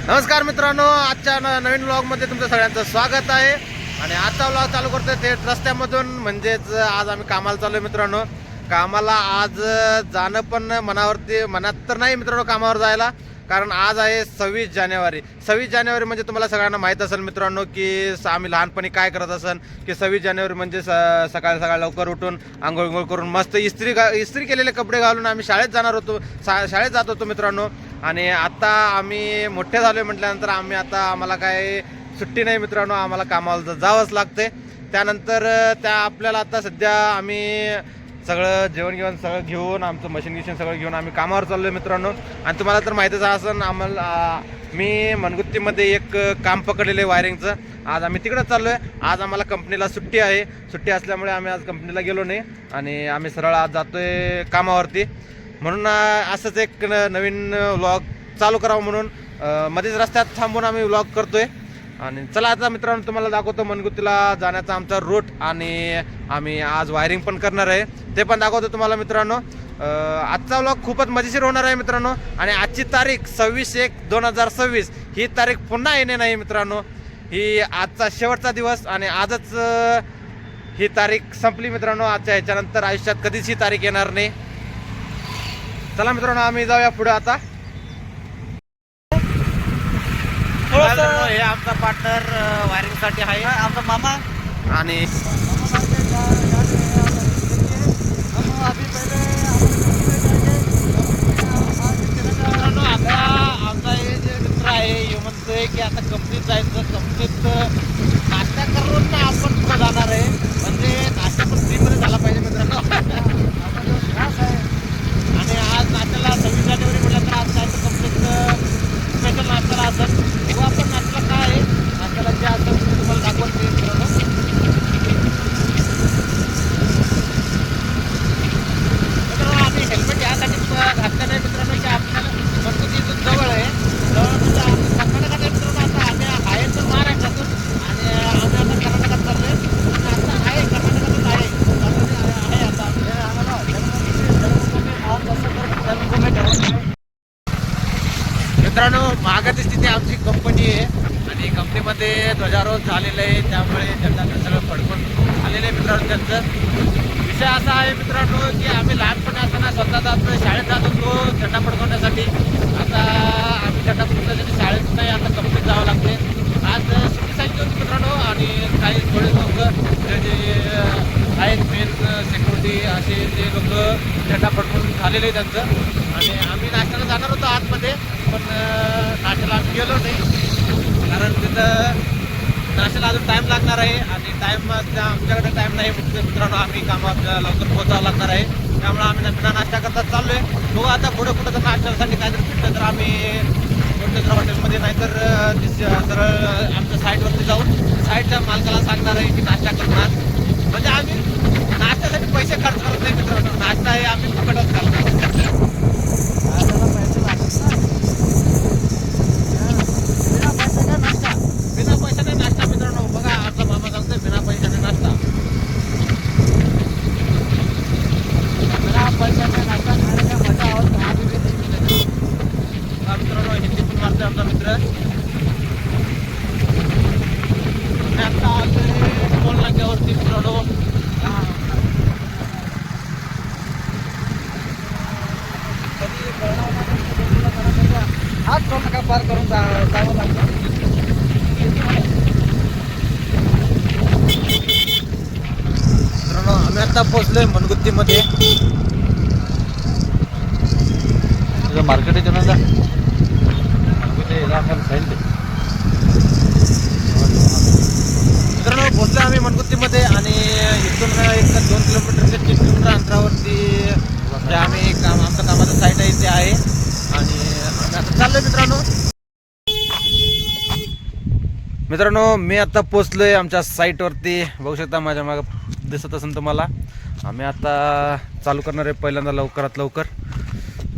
नमस्कार मित्रांनो, आजच्या नवीन व्लॉगमध्ये तुमचं सगळ्यांचं स्वागत आहे. आणि आजचा व्लॉग चालू करतोय थेट रस्त्यामधून, म्हणजेच आज आम्ही कामाला चाललोय मित्रांनो. कामाला आज जाणं पण मनात तर नाही मित्रांनो कामावर जायला, कारण आज आहे 26 जानेवारी. 26 जानेवारी म्हणजे तुम्हाला सगळ्यांना माहीत असेल मित्रांनो की आम्ही लहानपणी काय करत असेल की 26 जानेवारी म्हणजे सकाळ लवकर उठून आंघोळ करून मस्त इस्त्री केलेले कपडे घालून आम्ही शाळेत जाणार होतो, शाळेत जात होतो मित्रांनो. आणि आता आम्ही मोठे झालोय म्हटल्यानंतर आम्हाला काय सुट्टी नाही मित्रांनो, आम्हाला कामाला जावंच लागते. त्यानंतर आपल्याला आता सध्या आम्ही सगळं जेवण सगळं घेऊन आमचं मशीन सगळं घेऊन आम्ही कामावर चाललोय मित्रांनो. आणि तुम्हाला तर माहितीच असेल मी मनगुत्तीमध्ये एक काम पकडलेलं आहे वायरिंगचं. आज आम्ही तिकडं चाललोय. आज आम्हाला कंपनीला सुट्टी आहे. सुट्टी असल्यामुळे आम्ही आज कंपनीला गेलो नाही आणि आम्ही सरळ आज जातोय कामावरती. म्हणून असंच एक नवीन व्लॉग चालू करावं म्हणून मध्येच रस्त्यात थांबून आम्ही व्लॉग करतोय. आणि चला आता मित्रांनो तुम्हाला दाखवतो मनगुत्तीला जाण्याचा आमचा रूट, आणि आम्ही आज वायरिंग पण करणार आहे ते पण दाखवतो तुम्हाला मित्रांनो. आजचा व्लॉग खूपच मजेशीर होणार आहे मित्रांनो. आणि आजची तारीख 26/1/2026 ही तारीख पुन्हा येणे नाही मित्रांनो. ही आजचा शेवटचा दिवस आणि आजच ही तारीख संपली मित्रांनो. आजच्या ह्याच्यानंतर आयुष्यात कधीच ही तारीख येणार नाही. चला मित्रांनो आम्ही जाऊया पुढे आता. हे आमचा पार्टनर वायरिंग साठी आहे, आमचा मामा. आणि आता आमचा हे जे मित्र आहे हे म्हणतोय की आता कंपनीत जायचं, कंपनीत नाश्ता करून आपण पुढे जाणार आहे. म्हणजे नाश्ता पण फ्रीमध्ये झाला पाहिजे मित्रांनो. आणि आज नाश्त्याला 26 जानेवारी म्हटलं तर आज काय तर कंपनीत स्पेशल नाश्त्याला असत. तेव्हा आपण नाश्त्याला काय आहे, नाश्त्याला जे असतं ते तुम्हाला दाखवते मित्रांनो. आम्ही हेल्मेट यासाठी घातलं नाही मित्रांनो की आपल्याला मनगुत्ती इथून जवळ आहे. जवळ म्हणजे कर्नाटकात आहे मित्रांनो. आता आम्ही आहे तर महाराष्ट्रातून आणि आम्ही आता कर्नाटकात चाललोय. आता आहे कर्नाटकातच आहे आता मित्रांनो. मागाची स्थिती आमची कंपनी आहे आणि कंपनीमध्ये ध्वजारोहण झालेलं आहे, त्यामुळे त्यांना सगळं फडकून आलेलं आहे मित्रांनो. त्यांचं विषय असा आहे मित्रांनो की आम्ही लहानपणी असताना स्वतः शाळेत जात होतो झेंडा फडकवण्यासाठी. आता आम्ही झेंडा फडकवण्यासाठी शाळेत नाही, आता कंपनीत जावं लागते. आज सुट्टी सांगितली होती मित्रांनो. आणि काही थोडे लोक जे आहेत मेन सिक्युरिटी असे ते लोक झेंडा फडकून झालेले आहे त्यांचं. आणि आम्ही नाश्त्याला जाणार होतो आतमध्ये, पण नाश्त्याला आम्ही गेलो नाही कारण तिथं नाश्त्याला अजून टाईम लागणार आहे आणि आमच्याकडे टाईम नाही मित्रांनो. आम्ही कामात लवकर पोहोचावं लागणार आहे, त्यामुळे आम्ही बिना नाश्ता करतात चाललोय. बघू आता पुढं कुठं जर नाश्त्यासाठी काहीतरी फिरलं तर आम्ही कोणत्या हॉटेलमध्ये, नाहीतर सरळ आमच्या साईटवरती जाऊन साईटच्या मालकाला सांगणार आहे की नाश्ता करणार. म्हणजे आम्ही नाश्त्यासाठी पैसे खर्च करत नाही मित्रांनो. नाश्ता हे आम्ही फुकटच घालतो. बिना पैशाने नाश्ता मित्रांनो. बघा आमचा मामा सांगतोय बिना पैशाने नाश्ता. बिना पैशाने नाश्ता खाण्याच्या मजा आहोत आम्ही मित्रांनो. हिंदी पण मारतोय आमचा मित्र. आता टोल नाक्यावरती मित्रांनो हाच टोल नाका पार करून जावं लागतं. आम्ही आता पोहोचलोय मनगुत्तीमध्ये. मार्केट आहे ना मित्रांनो. पोहोचलो आम्ही मनगुत्तीमध्ये आणि इथून 1-2 किलोमीटर ते 3 किलोमीटर अंतरावरती जे आम्ही आमचं कामाचं साईट आहे ते आहे. आणि आम्ही आता चाललोय मित्रांनो. मी आता पोचलोय आमच्या साईटवरती. बघू शकता माझ्या मागं दिसत असेल तुम्हाला. आम्ही आता चालू करणार आहे पहिल्यांदा लवकरात लवकर.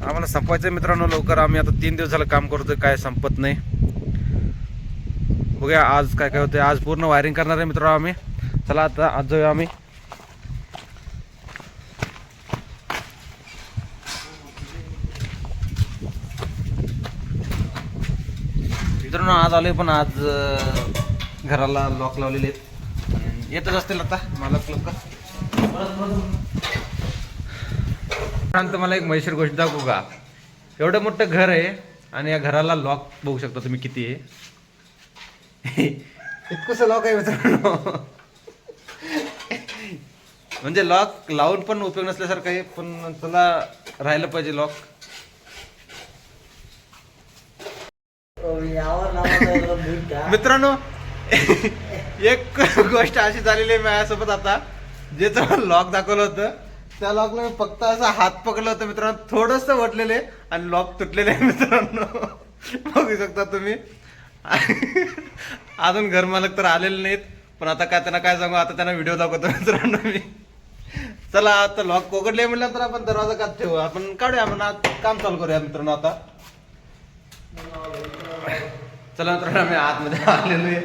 आम्हाला संपवायचं आहे मित्रांनो लवकर. आम्ही आता 3 दिवस झालं काम करतोय, काय संपत नाही. बघूया आज काय काय होतं. आज पूर्ण वायरिंग करणार आहे मित्रांनो आम्ही. चला आता आज जाऊया आम्ही. मित्रांनो आज आलोय पण आज घराला लॉक लावलेले आहेत. येतच असतील आता मला लोक. मला एक मजेशीर गोष्ट दाखवू का? एवढं मोठं घर आहे आणि या घराला लॉक बघू शकता तुम्ही किती आहे. इतकंसं लॉक आहे मित्रांनो. म्हणजे लॉक लावून पण उपयोग नसल्यासारखं आहे, पण त्याला राहिलं पाहिजे लॉक. मित्रांनो एक गोष्ट अशी झालेली आहे माझ्यासोबत आता. जे लॉक दाखवलं होतं त्या लॉकला मी फक्त असं हात पकडलं होतं मित्रांनो, थोडंसं वटलेले आणि लॉक तुटलेले आहे मित्रांनो. बघू शकता तुम्ही. अजून घर मालक तर आलेले नाहीत, पण आता काय त्यांना काय सांगू, आता त्यांना व्हिडिओ दाखवतो मित्रांनो मी. चला आता लॉक पकडले म्हटलं तर आपण दरवाजा कात ठेवू, आपण काढूया, आपण काम चालू करूया मित्रांनो आता. चला मित्रांनो आम्ही आतमध्ये आलेलो आहे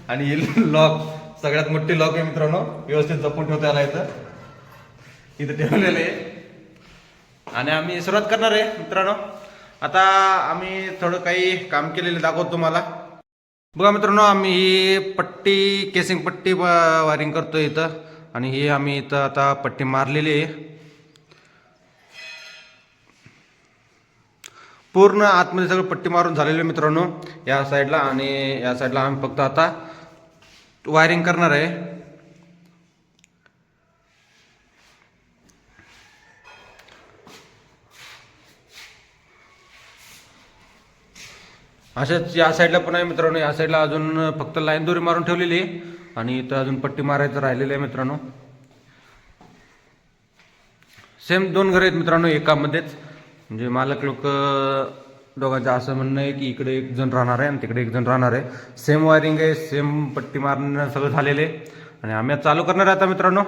आणि हे लॉक सगळ्यात मोठी लॉक आहे मित्रांनो. व्यवस्थित जपून ठेवता याला इथं ठेवलेलं आहे आणि आम्ही सुरुवात करणार आहे मित्रांनो. आता आम्ही थोडं काही काम केलेलं दाखवतो तुम्हाला. बघा मित्रांनो, आम्ही ही पट्टी केसिंग पट्टी वायरिंग करतोय इथं आणि ही आम्ही इथं आता पट्टी मारलेली आहे पूर्ण. आतमध्ये सगळं पट्टी मारून झालेली आहे मित्रांनो या साईडला, आणि या साईडला आम्ही फक्त आता वायरिंग करणार आहे. अशाच या साईडला पण आहे मित्रांनो. या साईडला अजून फक्त लाईन दोरी मारून ठेवलेली आहे आणि इथं अजून पट्टी मारायचं राहिलेलं आहे मित्रांनो. सेम 2 घर आहेत मित्रांनो एकामध्येच. म्हणजे मालक लोक दोघांचं असं म्हणणं आहे की इकडे एक जण राहणार आहे आणि तिकडे एक जण राहणार आहे. सेम वायरिंग आहे, सेम पट्टी मारणं सगळं झालेलं आहे आणि आम्ही आज चालू करणार आहे आता मित्रांनो.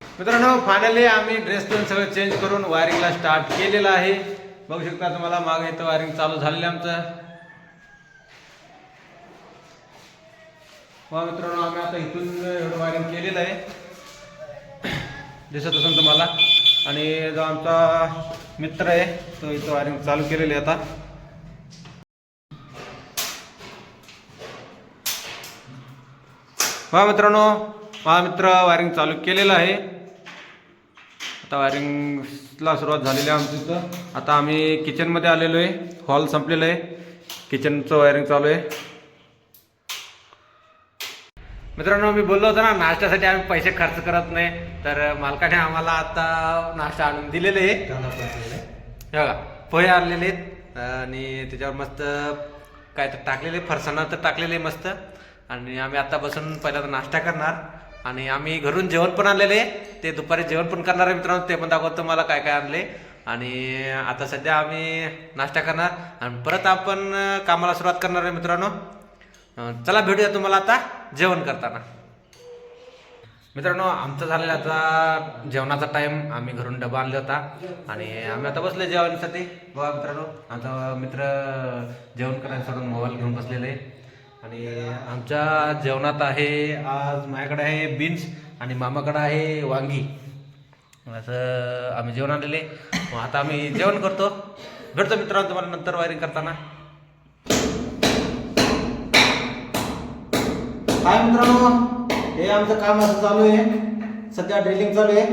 मित्रांनो फायनली आम्ही ड्रेस पण सगळं चेंज करून वायरिंगला स्टार्ट केलेलं आहे. बघू शकता तुम्हाला मागे इथं वायरिंग चालू झालेलं आहे आमचं. वा मित्रांनो आम्ही आता इथून एवढं वायरिंग केलेलं आहे दिसत असेल तुम्हाला. आणि जो आमचा मित्र आहे तो इथं वायरिंग चालू केलेली आहे आता. वा मित्रांनो माझा मित्र वायरिंग चालू केलेलं आहे. आता वायरिंगला सुरुवात झालेली आहे आमची इथं. आता आम्ही किचनमध्ये आलेलो आहे. हॉल संपलेलं आहे, किचनचं वायरिंग चालू आहे. मित्रांनो मी बोललो होतो ना नाश्त्यासाठी आम्ही पैसे खर्च करत नाही, तर मालकाने आम्हाला आता नाश्ता आणून दिलेले आहे. बघा पोहे आणलेले आहेत आणि त्याच्यावर मस्त काय तर टाकलेले, फरसाणा तर टाकलेले मस्त. आणि आम्ही आता बसून पहिल्यांदा नाश्ता करणार आणि आम्ही घरून जेवण पण आणलेले, ते दुपारी जेवण पण करणार आहे मित्रांनो. ते पण दाखवतो मला काय काय आणले. आणि आता सध्या आम्ही नाश्ता करणार आणि परत आपण कामाला सुरुवात करणार आहे मित्रांनो. चला भेटूया तुम्हाला आता जेवण करताना. मित्रांनो आमचं झालेलं आता जेवणाचा टाईम. आम्ही घरून डबा आणला होता आणि आम्ही आता बसले जेवणासाठी. बघा मित्रांनो आमचा मित्र जेवण करायला सोडून मोबाईल घेऊन बसलेले आहे. आणि आमच्या जेवणात आहे आज माझ्याकडे आहे बीन्स आणि मामाकडे आहे वांगी. असं आम्ही जेवण आणलेले. मग आता आम्ही जेवण करतो. भेटतो मित्रांनो तुम्हाला नंतर वायरिंग करताना. हाय मित्रांनो, हे आमचं काम असं चालू आहे. सध्या ड्रिलिंग चालू आहे.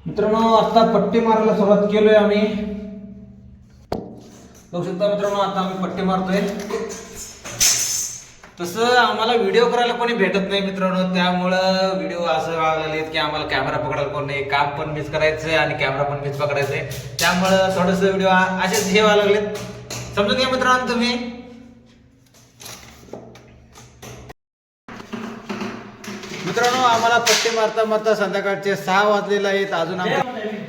मित्रांनो आता पट्टी मारायला सुरुवात केलोय आम्ही. बघू शकता मित्रांनो आता आम्ही पट्टी मारतोय. तसं आम्हाला व्हिडिओ करायला कोणी भेटत नाही मित्रांनो, त्यामुळं व्हिडिओ असं लागलेत की आम्हाला कॅमेरा पकडायला कोण नाही. काम पण मीच करायचंय आणि कॅमेरा पण मीच पकडायचंय, त्यामुळं थोडंसं व्हिडिओ असेच हे व्हायला लागलेत. समजून घ्या मित्रांनो तुम्ही. मित्रांनो आम्हाला पट्टी मारता मारता संध्याकाळचे 6 वाजलेले आहेत अजून.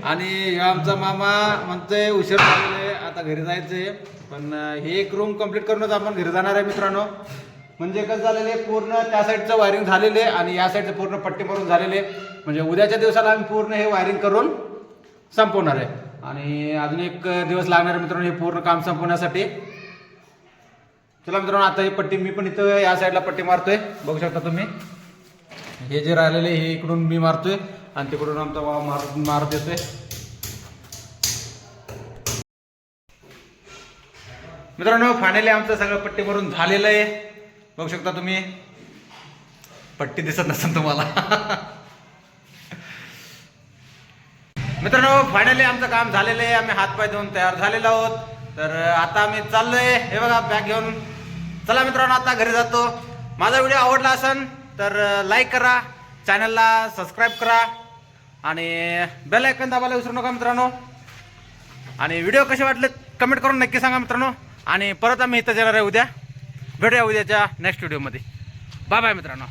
आणि आमचा मामा म्हणतोय उशीर झालेला आहे आता घरी जायचंय. पण हे एक रूम कंप्लीट करूनच आपण घरी जाणार आहे मित्रांनो. म्हणजे कसं झालेलं आहे पूर्ण त्या साईडचं वायरिंग झालेलं आहे आणि या साईडचं पूर्ण पट्टी मारून झालेले. म्हणजे उद्याच्या दिवसाला आम्ही पूर्ण हे वायरिंग करून संपवणार आहे आणि अजून एक दिवस लागणार आहे मित्रांनो हे पूर्ण काम संपवण्यासाठी. चला मित्रांनो आता ही पट्टी मी पण इथं या साईडला पट्टी मारतोय, बघू शकता तुम्ही. हे जे राहिलेले हे इकडून मी मारतोय आणि तिकडून आमचा मारत येतोय. मित्रांनो फायनली आमचं सगळं पट्टी भरून झालेलं आहे, बघू शकता तुम्ही. पट्टी दिसत नसेल तुम्हाला. मित्रांनो फायनली आमचं काम झालेलं आहे, आम्ही हातपाय धुवून तयार झालेलो आहोत. तर आता आम्ही चाललोय, हे बघा बॅग घेऊन. चला मित्रांनो आता घरी जातो. माझा व्हिडिओ आवडला असेल तर लाईक करा, चॅनलला सबस्क्राईब करा आणि बेल आयकॉन दाबायला विसरू नका मित्रांनो. आणि व्हिडिओ कसे वाटले कमेंट करून नक्की सांगा मित्रांनो. आणि परत आम्ही इथं येणार आहे उद्या. भेटूया उद्याच्या नेक्स्ट व्हिडिओमध्ये. बाय बाय मित्रांनो.